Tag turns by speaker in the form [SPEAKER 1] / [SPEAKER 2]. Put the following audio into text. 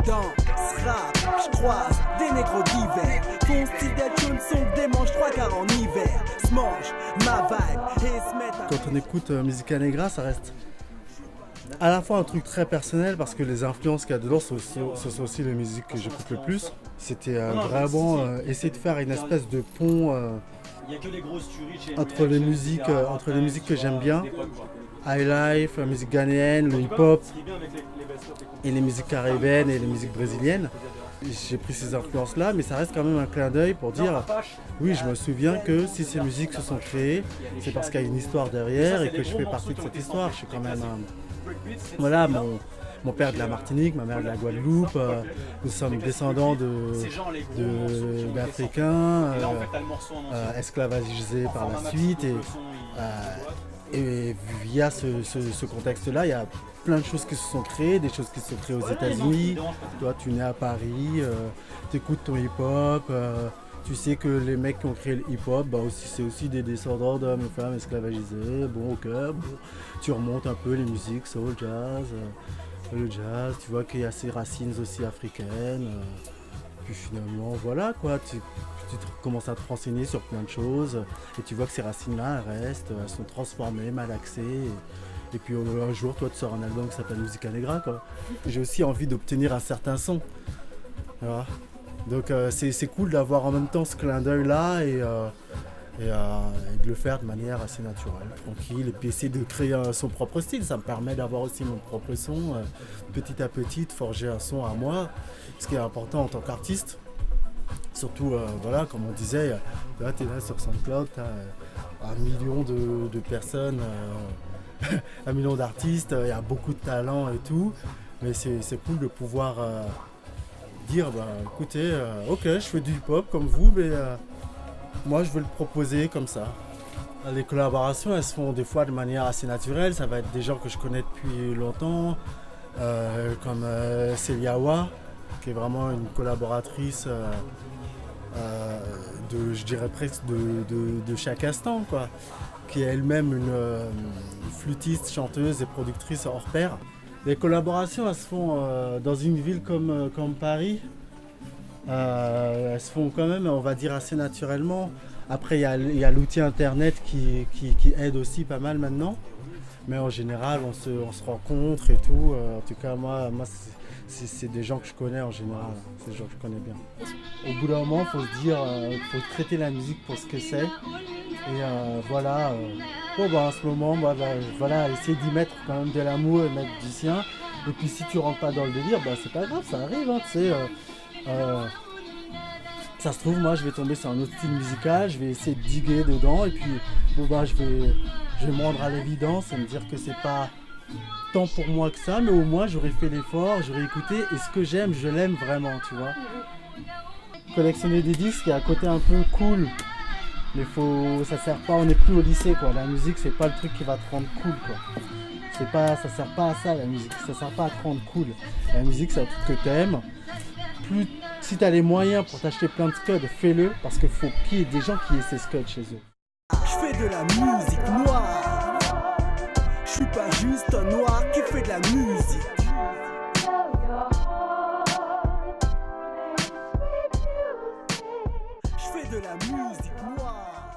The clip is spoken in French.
[SPEAKER 1] danse, rap, je croise des négros d'hiver. Ton style d'être jaune sont des manches 3 quarts en hiver. Smange, ma vibe et se mettre à...
[SPEAKER 2] Quand on écoute Musica Negra, ça reste à la fois un truc très personnel parce que les influences qu'il y a dedans, ce sont aussi les musiques que j'écoute le plus. C'était vraiment essayer de faire une espèce de pont entre les musiques que j'aime bien, high life, la musique ghanéenne, le hip-hop et les musiques caribéennes et les musiques brésiliennes. J'ai pris ces influences-là, mais ça reste quand même un clin d'œil pour dire oui, je me souviens que si ces musiques se sont créées, c'est parce qu'il y a une histoire derrière et que je fais partie de cette histoire. Je suis quand même voilà, mon père de la Martinique, ma mère de la Guadeloupe, nous sommes descendants d'Africains, esclavagisés par la suite. Et via ce contexte-là, il y a plein de choses qui se sont créées, des choses qui se sont créées aux États-Unis. Toi, tu nais à Paris, tu écoutes ton hip-hop. Tu sais que les mecs qui ont créé le hip-hop, c'est aussi des descendants d'hommes et femmes esclavagisés. Bon, ok, tu remontes un peu les musiques, soul, jazz, le jazz, tu vois qu'il y a ces racines aussi africaines. Puis finalement, voilà quoi, tu commences à te renseigner sur plein de choses et tu vois que ces racines-là, elles restent, elles sont transformées, malaxées. Et puis un jour, toi, tu sors un album qui s'appelle Musica Negra, quoi. J'ai aussi envie d'obtenir un certain son. Voilà. Donc c'est cool d'avoir en même temps ce clin d'œil là et de le faire de manière assez naturelle, tranquille, et puis essayer de créer son propre style. Ça me permet d'avoir aussi mon propre son, petit à petit, de forger un son à moi, ce qui est important en tant qu'artiste. Surtout, voilà, comme on disait, là tu es là sur SoundCloud, tu as 1 million de personnes, 1 million d'artistes, il y a beaucoup de talent et tout, mais c'est cool de pouvoir... dire écoutez, ok, je fais du hip-hop comme vous, mais moi je veux le proposer comme ça. Les collaborations, elles se font des fois de manière assez naturelle. Ça va être des gens que je connais depuis longtemps, comme Celiawa, qui est vraiment une collaboratrice je dirais presque de chaque instant, quoi, qui est elle-même une flûtiste, chanteuse et productrice hors pair. Les collaborations, elles se font dans une ville comme Paris. Elles se font quand même, on va dire, assez naturellement. Après, il y a l'outil internet qui aide aussi pas mal maintenant. Mais en général, on se rencontre et tout. En tout cas, moi c'est des gens que je connais en général. C'est des gens que je connais bien. Au bout d'un moment, il faut se dire, faut traiter la musique pour ce que c'est. Et voilà. En ce moment, voilà, essayer d'y mettre quand même de l'amour et mettre du sien. Et puis si tu rentres pas dans le délire, c'est pas grave, ça arrive, hein, tu sais. Ça se trouve, moi je vais tomber sur un autre style musical, je vais essayer de diguer dedans et puis je vais me rendre à l'évidence et me dire que c'est pas tant pour moi que ça, mais au moins j'aurais fait l'effort, j'aurais écouté et ce que j'aime, je l'aime vraiment, tu vois. Collectionner des disques, il y a un côté un peu cool. Mais ça sert pas, on n'est plus au lycée quoi. La musique c'est pas le truc qui va te rendre cool quoi. Ça sert pas à ça la musique, ça sert pas à te rendre cool. La musique c'est un truc que t'aimes. Si t'as les moyens pour t'acheter plein de scuds, fais-le parce qu'il faut qu'il y ait des gens qui aient ces scuds chez eux.
[SPEAKER 1] Je fais de la musique noire. Je suis pas juste un noir qui fait de la musique. Je fais de la musique noire.